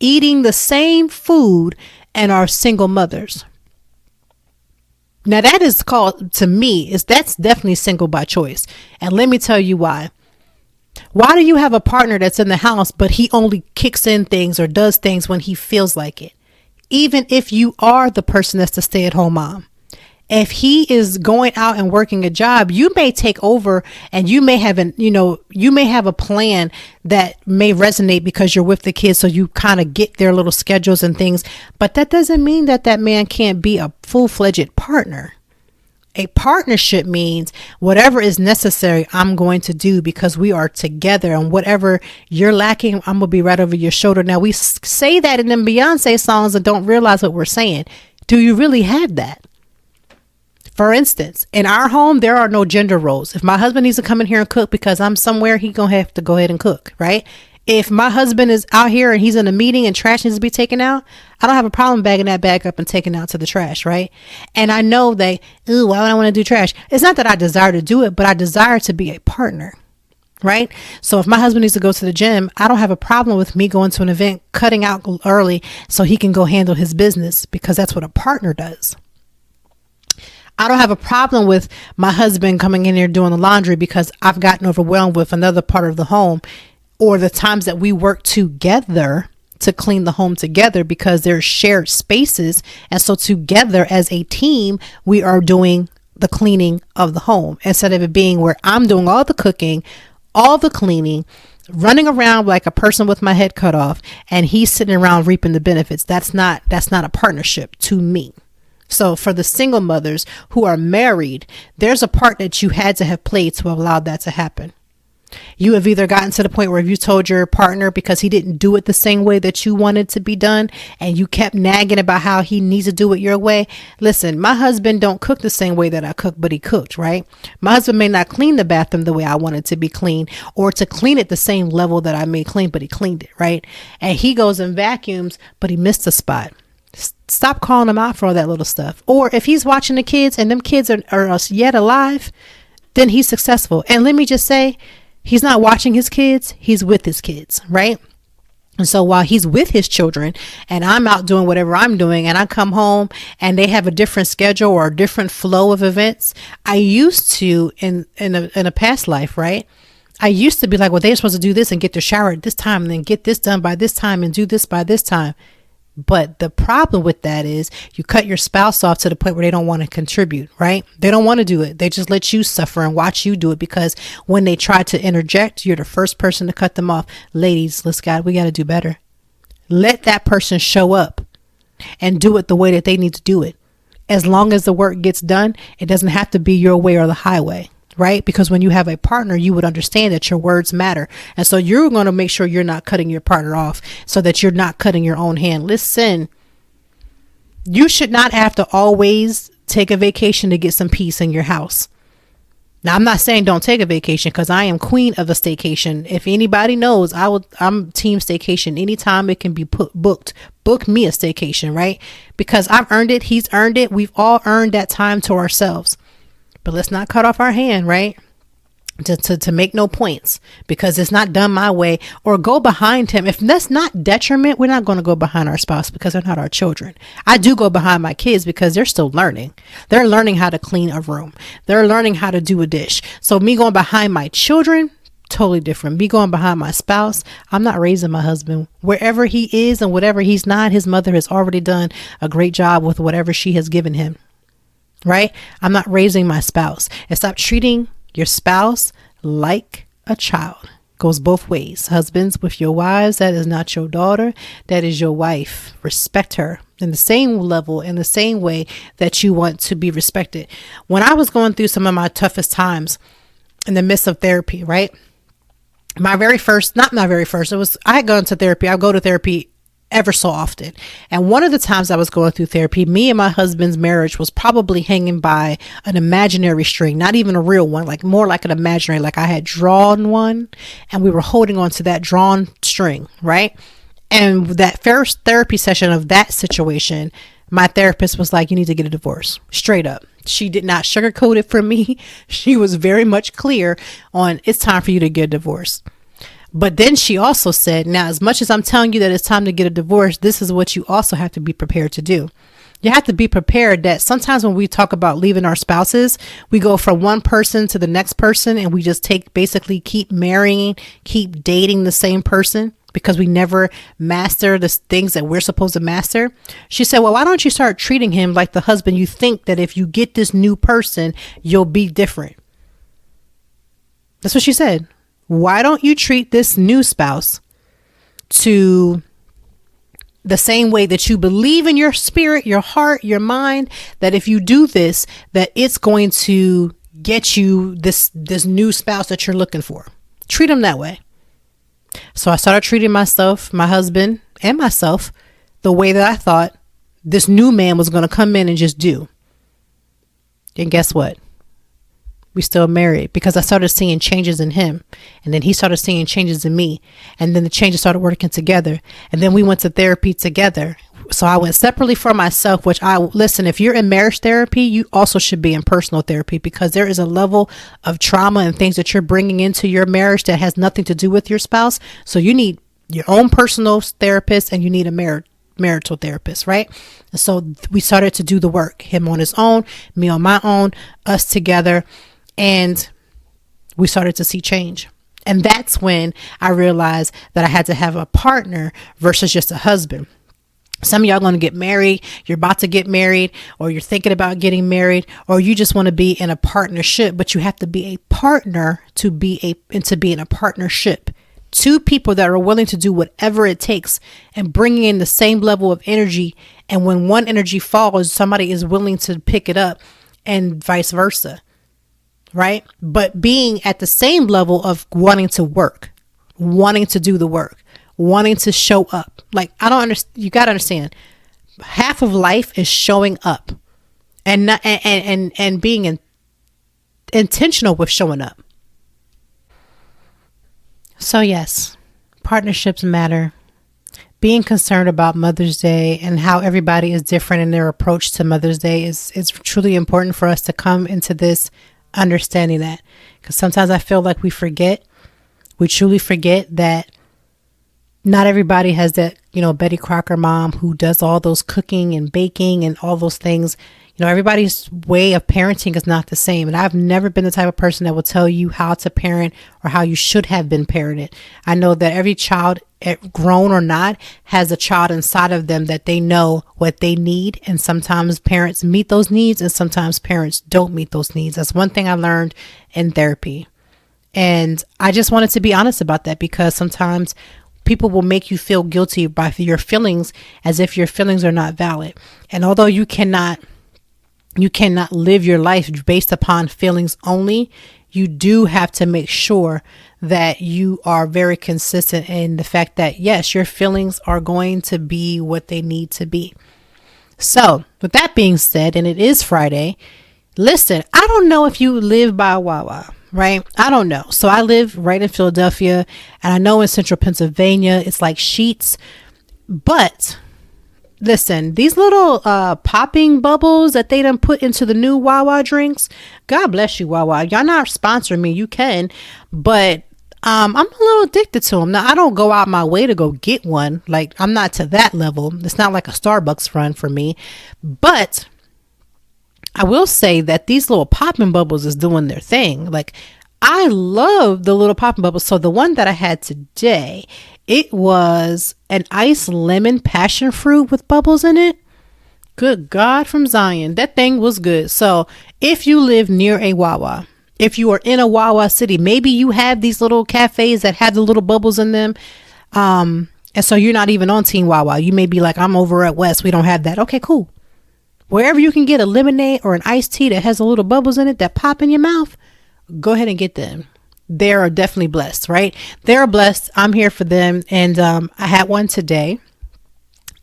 B: eating the same food, and are single mothers. Now that is called, to me, that's definitely single by choice. And let me tell you why. Why do you have a partner that's in the house, but he only kicks in things or does things when he feels like it? Even if you are the person that's the stay-at-home mom. If he is going out and working a job, you may take over, and you may have you may have a plan that may resonate because you're with the kids. So you kind of get their little schedules and things, but that doesn't mean that man can't be a full-fledged partner. A partnership means whatever is necessary, I'm going to do because we are together, and whatever you're lacking, I'm going to be right over your shoulder. Now we say that in them Beyonce songs and don't realize what we're saying. Do you really have that? For instance, in our home, there are no gender roles. If my husband needs to come in here and cook because I'm somewhere, he's going to have to go ahead and cook, right? If my husband is out here and he's in a meeting and trash needs to be taken out, I don't have a problem bagging that bag up and taking it out to the trash, right? And I know that, ooh, why would I want to do trash? It's not that I desire to do it, but I desire to be a partner, right? So if my husband needs to go to the gym, I don't have a problem with me going to an event, cutting out early so he can go handle his business, because that's what a partner does. I don't have a problem with my husband coming in here doing the laundry because I've gotten overwhelmed with another part of the home, or the times that we work together to clean the home together because there's shared spaces. And so together as a team, we are doing the cleaning of the home, instead of it being where I'm doing all the cooking, all the cleaning, running around like a person with my head cut off, and he's sitting around reaping the benefits. That's not a partnership to me. So for the single mothers who are married, there's a part that you had to have played to allow that to happen. You have either gotten to the point where you told your partner because he didn't do it the same way that you wanted to be done, and you kept nagging about how he needs to do it your way. Listen, my husband don't cook the same way that I cook, but he cooked, right? My husband may not clean the bathroom the way I want it to be clean, or to clean it the same level that I made clean, but he cleaned it, right? And he goes and vacuums, but he missed a spot. Stop calling him out for all that little stuff. Or if he's watching the kids and them kids are yet alive, then he's successful. And let me just say, he's not watching his kids, he's with his kids, right? And so while he's with his children and I'm out doing whatever I'm doing, and I come home and they have a different schedule or a different flow of events, I used to in a past life, right? I used to be like, well, they're supposed to do this and get their shower at this time and then get this done by this time and do this by this time. But the problem with that is you cut your spouse off to the point where they don't want to contribute, right? They don't want to do it. They just let you suffer and watch you do it, because when they try to interject, you're the first person to cut them off. Ladies, we got to do better. Let that person show up and do it the way that they need to do it. As long as the work gets done, it doesn't have to be your way or the highway. Right? Because when you have a partner, you would understand that your words matter. And so you're going to make sure you're not cutting your partner off so that you're not cutting your own hand. Listen, you should not have to always take a vacation to get some peace in your house. Now, I'm not saying don't take a vacation, because I am queen of a staycation. If anybody knows, I'm team staycation. Anytime it can be booked, book me a staycation, right? Because I've earned it. He's earned it. We've all earned that time to ourselves. But let's not cut off our hand, right? To make no points, because it's not done my way, or go behind him. If that's not detriment, we're not going to go behind our spouse, because they're not our children. I do go behind my kids because they're still learning. They're learning how to clean a room. They're learning how to do a dish. So me going behind my children, totally different. Me going behind my spouse, I'm not raising my husband. Wherever he is and whatever he's not, his mother has already done a great job with whatever she has given him. Right? I'm not raising my spouse. And stop treating your spouse like a child. Goes both ways. Husbands with your wives, that is not your daughter. That is your wife. Respect her in the same level, in the same way that you want to be respected. When I was going through some of my toughest times in the midst of therapy, right? I had gone to therapy. I go to therapy ever so often. And one of the times I was going through therapy, me and my husband's marriage was probably hanging by an imaginary string, not even a real one, like more like an imaginary, like I had drawn one and we were holding on to that drawn string, right? And that first therapy session of that situation, my therapist was like, you need to get a divorce, straight up. She did not sugarcoat it for me. She was very much clear on, it's time for you to get a divorce. But then she also said, now, as much as I'm telling you that it's time to get a divorce, this is what you also have to be prepared to do. You have to be prepared that sometimes when we talk about leaving our spouses, we go from one person to the next person, and we just basically keep marrying, keep dating the same person, because we never master the things that we're supposed to master. She said, well, why don't you start treating him like the husband you think that if you get this new person, you'll be different. That's what she said. Why don't you treat this new spouse to the same way that you believe in your spirit, your heart, your mind, that if you do this, that it's going to get you this new spouse that you're looking for. Treat them that way. So I started treating myself, my husband, and myself the way that I thought this new man was going to come in and just do. And guess what? we still married, because I started seeing changes in him, and then he started seeing changes in me, and then the changes started working together, and then we went to therapy together. So I went separately for myself, which listen, if you're in marriage therapy, you also should be in personal therapy, because there is a level of trauma and things that you're bringing into your marriage that has nothing to do with your spouse. So you need your own personal therapist, and you need a marital therapist, right? And so we started to do the work, him on his own, me on my own, us together, and we started to see change. And that's when I realized that I had to have a partner versus just a husband. Some of y'all going to get married, you're about to get married, or you're thinking about getting married, or you just want to be in a partnership, but you have to be a partner to be in a partnership. Two people that are willing to do whatever it takes and bringing in the same level of energy. And when one energy falls, somebody is willing to pick it up, and vice versa. Right? But being at the same level of wanting to work, wanting to do the work, wanting to show up. Like, I don't understand. You got to understand, half of life is showing up and not, and being intentional with showing up. So yes, partnerships matter. Being concerned about Mother's Day and how everybody is different in their approach to Mother's Day is truly important for us to come into this understanding that, because sometimes I feel like we truly forget that not everybody has that, Betty Crocker mom who does all those cooking and baking and all those things. Everybody's way of parenting is not the same. And I've never been the type of person that will tell you how to parent or how you should have been parented. I know that every child, grown or not, has a child inside of them that they know what they need. And sometimes parents meet those needs, and sometimes parents don't meet those needs. That's one thing I learned in therapy. And I just wanted to be honest about that, because sometimes people will make you feel guilty by your feelings, as if your feelings are not valid. And although you cannot live your life based upon feelings only, you do have to make sure that you are very consistent in the fact that, yes, your feelings are going to be what they need to be. So with that being said, and it is Friday, listen, I don't know if you live by Wawa, right? I don't know. So I live right in Philadelphia, and I know in central Pennsylvania, it's like Sheets, but listen, these little popping bubbles that they done put into the new Wawa drinks, God bless you, Wawa. Y'all not sponsoring me, you can, but I'm a little addicted to them. Now, I don't go out my way to go get one. Like, I'm not to that level. It's not like a Starbucks run for me, but I will say that these little popping bubbles is doing their thing. Like, I love the little popping bubbles. So the one that I had today, it was an iced lemon passion fruit with bubbles in it. Good God from Zion. That thing was good. So if you live near a Wawa, if you are in a Wawa city, maybe you have these little cafes that have the little bubbles in them. And so you're not even on Team Wawa. You may be like, I'm over at West. We don't have that. Okay, cool. Wherever you can get a lemonade or an iced tea that has a little bubbles in it that pop in your mouth, go ahead and get them. They are definitely blessed, right? They're blessed. I'm here for them. And I had one today,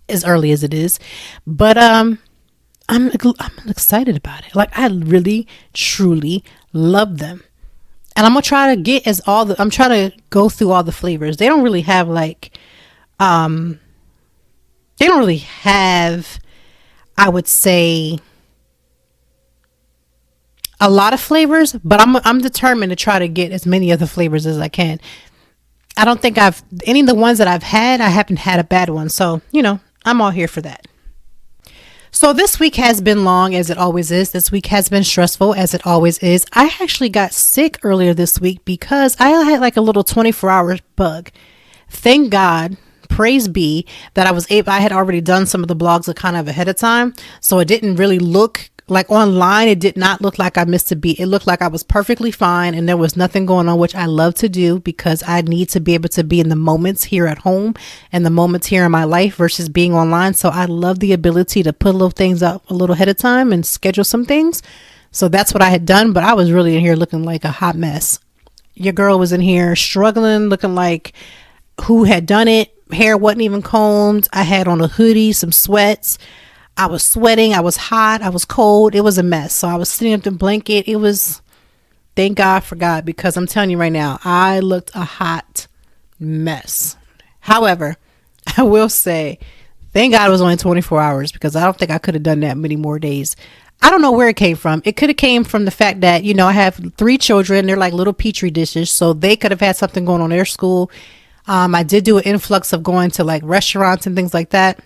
B: as early as it is. But I'm excited about it. Like, I really, truly love them. And I'm going to try to get I'm trying to go through all the flavors. They don't really have I would say, a lot of flavors, but I'm determined to try to get as many of the flavors as I can. I don't think any of the ones that I've had, I haven't had a bad one. So, I'm all here for that. So this week has been long, as it always is. This week has been stressful, as it always is. I actually got sick earlier this week because I had like a little 24-hour bug. Thank God. Praise be that I had already done some of the blogs kind of ahead of time. So it didn't really look like online. It did not look like I missed a beat. It looked like I was perfectly fine and there was nothing going on, which I love to do because I need to be able to be in the moments here at home and the moments here in my life versus being online. So I love the ability to put little things up a little ahead of time and schedule some things. So that's what I had done, but I was really in here looking like a hot mess. Your girl was in here struggling, looking like who had done it. Hair wasn't even combed. I had on a hoodie, some sweats. I was sweating. I was hot. I was cold. It was a mess. So I was sitting up in the blanket. It was Thank God for God, because I'm telling you right now, I looked a hot mess. However, I will say, thank God it was only 24 hours, because I don't think I could have done that many more days. I don't know where it came from. It could have came from the fact that, I have 3 children. They're like little petri dishes. So they could have had something going on in their school. I did do an influx of going to like restaurants and things like that.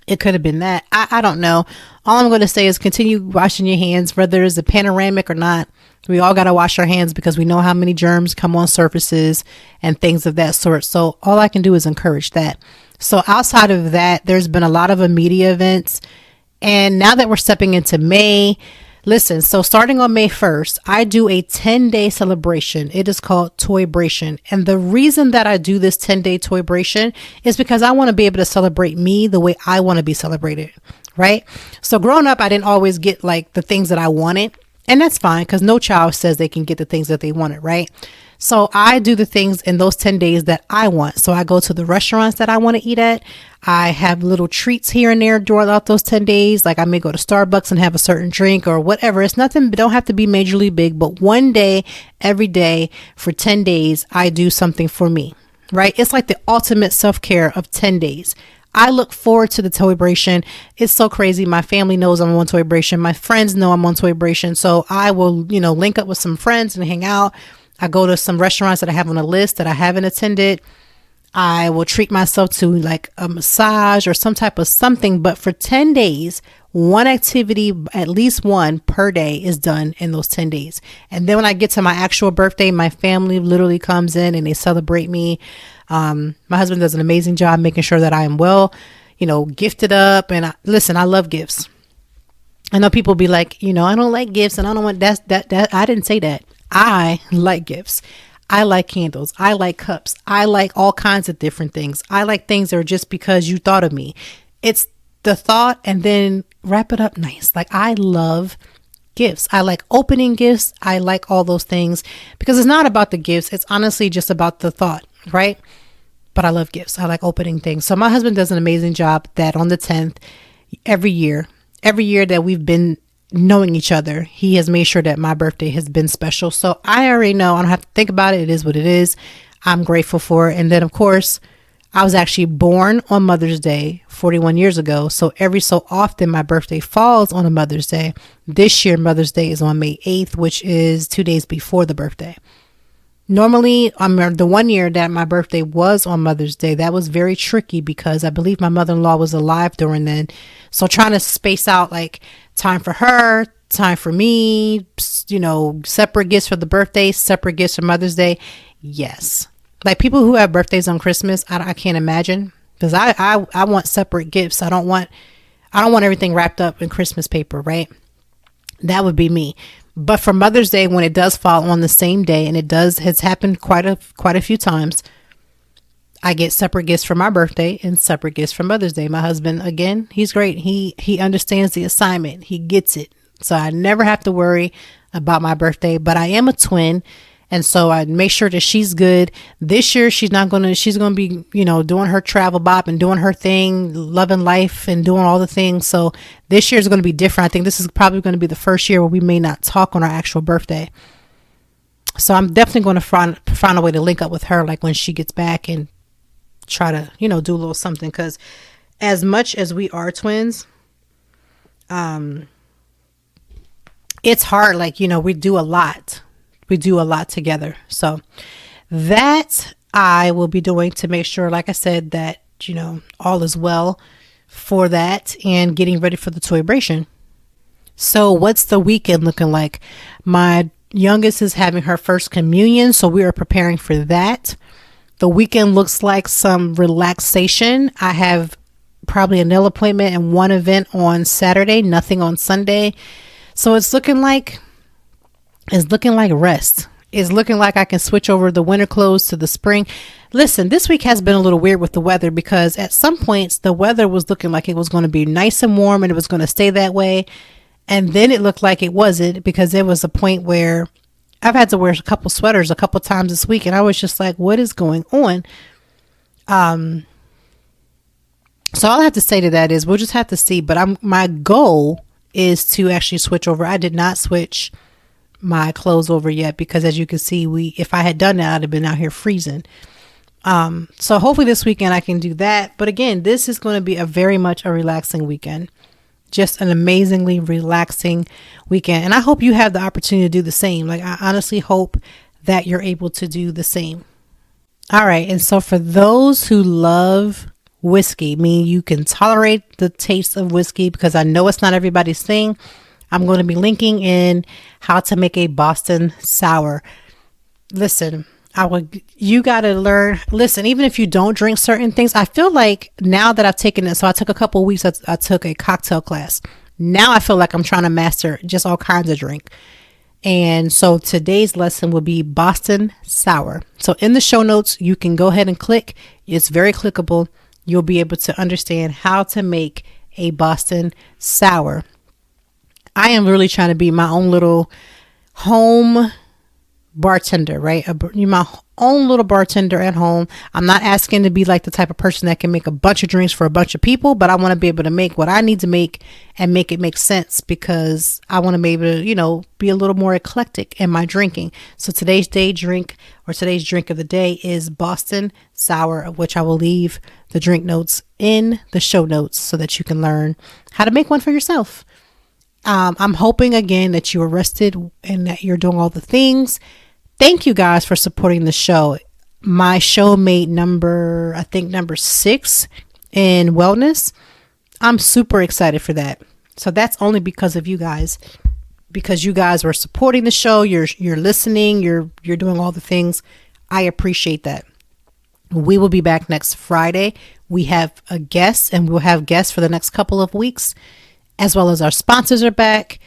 B: It could have been that. I don't know. All I'm going to say is continue washing your hands, whether it's a panoramic or not. We all got to wash our hands because we know how many germs come on surfaces and things of that sort. So all I can do is encourage that. So outside of that, there's been a lot of media events. And now that we're stepping into May, listen, so starting on May 1st, I do a 10-day celebration. It is called Toybration. And the reason that I do this 10-day Toybration is because I want to be able to celebrate me the way I want to be celebrated, right? So growing up, I didn't always get like the things that I wanted. And that's fine, because no child says they can get the things that they wanted, right? So I do the things in those 10 days that I want. So I go to the restaurants that I want to eat at. I have little treats here and there throughout those 10 days. Like I may go to Starbucks and have a certain drink or whatever. It's nothing, don't have to be majorly big, but one day, every day for 10 days, I do something for me, right? It's like the ultimate self-care of 10 days. I look forward to the Toybration. It's so crazy. My family knows I'm on Toybration. My friends know I'm on Toybration. So I will, link up with some friends and hang out. I go to some restaurants that I have on a list that I haven't attended. I will treat myself to like a massage or some type of something. But for 10 days, one activity, at least one per day, is done in those 10 days. And then when I get to my actual birthday, my family literally comes in and they celebrate me. My husband does an amazing job making sure that I am well, gifted up. And listen, I love gifts. I know people be like, I don't like gifts and I don't want that. I didn't say that. I like gifts. I like candles. I like cups. I like all kinds of different things. I like things that are just because you thought of me. It's the thought and then wrap it up nice. Like I love gifts. I like opening gifts. I like all those things because it's not about the gifts. It's honestly just about the thought, right? But I love gifts. I like opening things. So my husband does an amazing job that on the 10th, every year that we've been knowing each other, he has made sure that my birthday has been special. So I already know. I don't have to think about it. It is what it is. I'm grateful for it. And then, of course, I was actually born on Mother's Day 41 years ago. So every so often, my birthday falls on a Mother's Day. This year, Mother's Day is on May 8th, which is 2 days before the birthday. Normally, the one year that my birthday was on Mother's Day, that was very tricky because I believe my mother-in-law was alive during then. So trying to space out like time for her, time for me, separate gifts for the birthday, separate gifts for Mother's Day. Yes. Like people who have birthdays on Christmas, I can't imagine because I want separate gifts. I don't want everything wrapped up in Christmas paper, right? That would be me. But for Mother's Day, when it does fall on the same day, and has happened quite a few times, I get separate gifts for my birthday and separate gifts for Mother's Day. My husband, again, he's great. He understands the assignment. He gets it. So I never have to worry about my birthday, but I am a twin. And so I make sure that she's good. This year, she's going to be, doing her travel bop and doing her thing, loving life and doing all the things. So this year is going to be different. I think this is probably going to be the first year where we may not talk on our actual birthday. So I'm definitely going to find a way to link up with her, like when she gets back and try to, do a little something. Because as much as we are twins, it's hard. Like, we do a lot. We do a lot together. So that I will be doing to make sure, like I said, that, all is well for that and getting ready for the Toybration. So what's the weekend looking like? My youngest is having her first communion. So we are preparing for that. The weekend looks like some relaxation. I have probably a nail appointment and one event on Saturday, nothing on Sunday. So it's looking like rest. It's looking like I can switch over the winter clothes to the spring. Listen, this week has been a little weird with the weather because at some points the weather was looking like it was going to be nice and warm and it was going to stay that way. And then it looked like it wasn't because there was a point where I've had to wear a couple sweaters a couple times this week. And I was just like, what is going on? So all I have to say to that is we'll just have to see. But my goal is to actually switch over. I did not switch my clothes over yet, because as you can see, if I had done that, I'd have been out here freezing. So hopefully this weekend I can do that. But again, this is going to be a very much a relaxing weekend. Just an amazingly relaxing weekend. And I hope you have the opportunity to do the same. Like, I honestly hope that you're able to do the same. All right. And so for those who love whiskey, meaning you can tolerate the taste of whiskey, because I know it's not everybody's thing, I'm going to be linking in how to make a Boston sour. Listen, you got to learn. Listen, even if you don't drink certain things, I feel like now that I've taken it, so I took a couple of weeks, I took a cocktail class. Now I feel like I'm trying to master just all kinds of drink. And so today's lesson will be Boston sour. So in the show notes, you can go ahead and click. It's very clickable. You'll be able to understand how to make a Boston sour. I am really trying to be my own little home bartender, right? My own little bartender at home. I'm not asking to be like the type of person that can make a bunch of drinks for a bunch of people, but I want to be able to make what I need to make and make it make sense, because I want to be able to, be a little more eclectic in my drinking. So today's drink of the day is Boston sour, of which I will leave the drink notes in the show notes so that you can learn how to make one for yourself. I'm hoping again that you are rested and that you're doing all the things. Thank you guys for supporting the show. My show made number 6 in wellness. I'm super excited for that. So that's only because of you guys, because you guys were supporting the show. You're listening. You're doing all the things. I appreciate that. We will be back next Friday. We have a guest, and we'll have guests for the next couple of weeks, as well as our sponsors are back.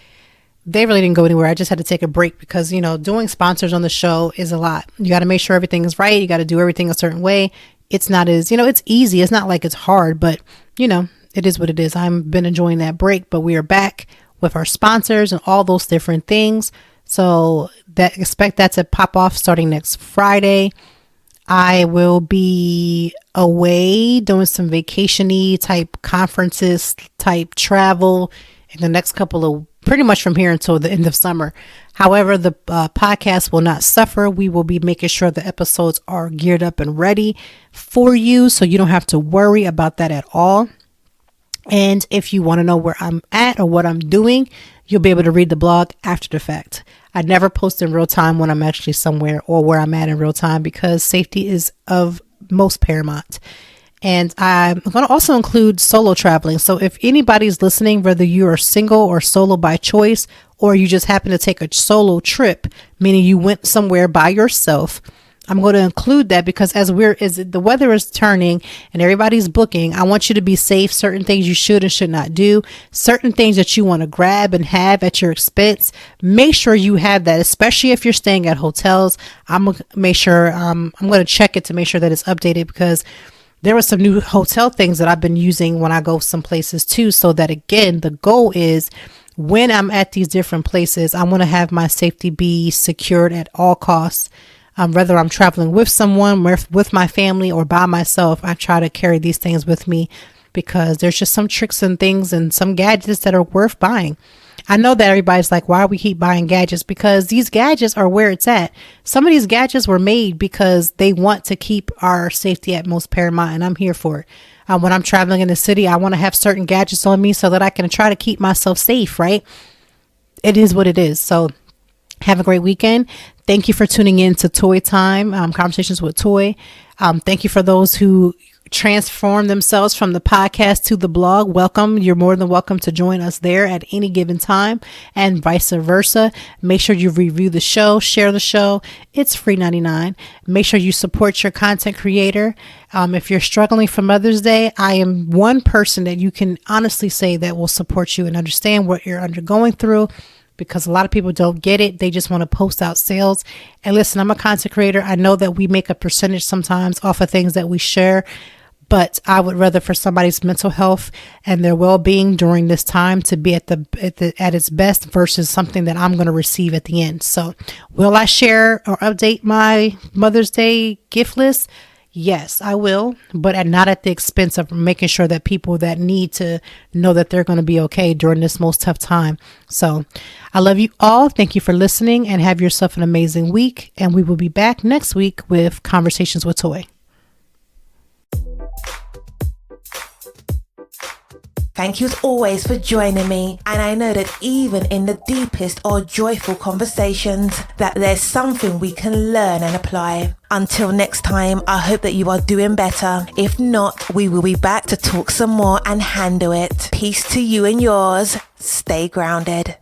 B: They really didn't go anywhere. I just had to take a break because, doing sponsors on the show is a lot. You got to make sure everything is right. You got to do everything a certain way. It's not as, it's easy. It's not like it's hard, but, it is what it is. I've been enjoying that break, but we are back with our sponsors and all those different things. So expect that to pop off starting next Friday. I will be away doing some vacation-y type conferences, type travel in the next couple of, pretty much from here until the end of summer. However, the podcast will not suffer. We will be making sure the episodes are geared up and ready for you, so you don't have to worry about that at all. And if you want to know where I'm at or what I'm doing, you'll be able to read the blog after the fact. I never post in real time when I'm actually somewhere or where I'm at in real time, because safety is of most paramount. And I'm going to also include solo traveling. So if anybody's listening, whether you are single or solo by choice, or you just happen to take a solo trip, meaning you went somewhere by yourself, I'm going to include that, because as the weather is turning and everybody's booking, I want you to be safe. Certain things you should and should not do, certain things that you want to grab and have at your expense. Make sure you have that, especially if you're staying at hotels. I'm going to make sure, I'm going to check it to make sure that it's updated, because there were some new hotel things that I've been using when I go some places too. So that again, the goal is when I'm at these different places, I want to have my safety be secured at all costs. Whether I'm traveling with someone, with my family, or by myself, I try to carry these things with me, because there's just some tricks and things and some gadgets that are worth buying. I know that everybody's like, why we keep buying gadgets? Because these gadgets are where it's at. Some of these gadgets were made because they want to keep our safety at most paramount, and I'm here for it. When I'm traveling in the city, I want to have certain gadgets on me so that I can try to keep myself safe, right? It is what it is. So have a great weekend. Thank you for tuning in to Toy Time, Conversations with Toy. Thank you for those who transform themselves from the podcast to the blog. Welcome. You're more than welcome to join us there at any given time, and vice versa. Make sure you review the show, share the show. It's free 99. Make sure you support your content creator. If you're struggling for Mother's Day, I am one person that you can honestly say that will support you and understand what you're undergoing through, because a lot of people don't get it. They just want to post out sales. And listen, I'm a content creator. I know that we make a percentage sometimes off of things that we share, but I would rather for somebody's mental health and their well-being during this time to be at its best versus something that I'm going to receive at the end. So will I share or update my Mother's Day gift list? Yes, I will, but not at the expense of making sure that people that need to know that they're going to be okay during this most tough time. So I love you all. Thank you for listening and have yourself an amazing week. And we will be back next week with Conversations with Toy.
A: Thank you as always for joining me, and I know that even in the deepest or joyful conversations that there's something we can learn and apply. Until next time, I hope that you are doing better. If not, we will be back to talk some more and handle it. Peace to you and yours. Stay grounded.